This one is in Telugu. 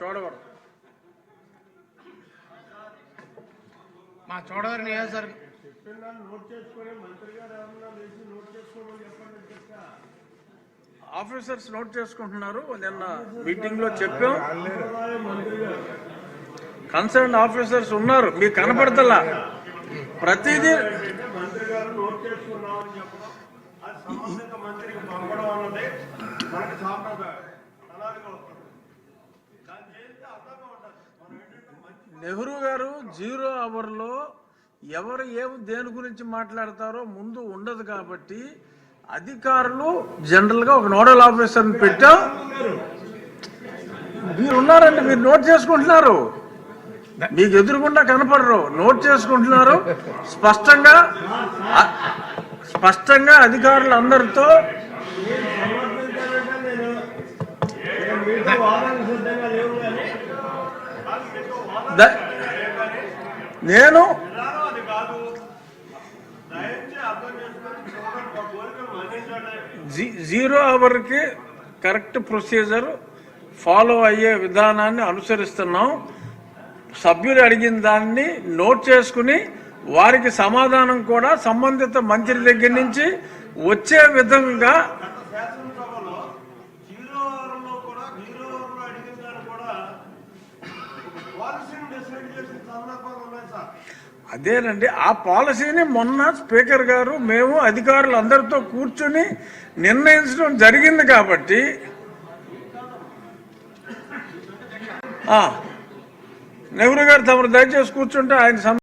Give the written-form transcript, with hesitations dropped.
చోడవరం మా చోడవరం నియోజకవర్గం ఆఫీసర్స్ నోట్ చేసుకుంటున్నారు. నిన్న మీటింగ్ లో చెప్పాం, కన్సర్న్ ఆఫీసర్స్ ఉన్నారు, మీకు కనపడతలా ప్రతిదీ. నెహ్రూ గారు 0 అవర్లో ఎవరు దేని గురించి మాట్లాడతారో ముందు ఉండదు కాబట్టి అధికారులు జనరల్ గా ఒక నోడల్ ఆఫీసర్ని పెట్టాం. మీరు ఉన్నారండి, మీరు నోట్ చేసుకుంటున్నారు, మీకు ఎదురుగుండా కనపడరు, నోట్ చేసుకుంటున్నారు. స్పష్టంగా అధికారులు అందరితో నేను 0 అవర్కి కరెక్ట్ ప్రొసీజర్ ఫాలో అయ్యే విధానాన్ని అనుసరిస్తున్నాం. సభ్యులు అడిగిన దాన్ని నోట్ చేసుకుని వారికి సమాధానం కూడా సంబంధిత మంత్రి దగ్గర నుంచి వచ్చే విధంగా అదేనండి, ఆ పాలసీని మొన్న స్పీకర్ గారు మేము అధికారులు అందరితో కూర్చుని నిర్ణయించడం జరిగింది. కాబట్టి నెహ్రూ గారు తమరు దయచేసి కూర్చుంటే ఆయన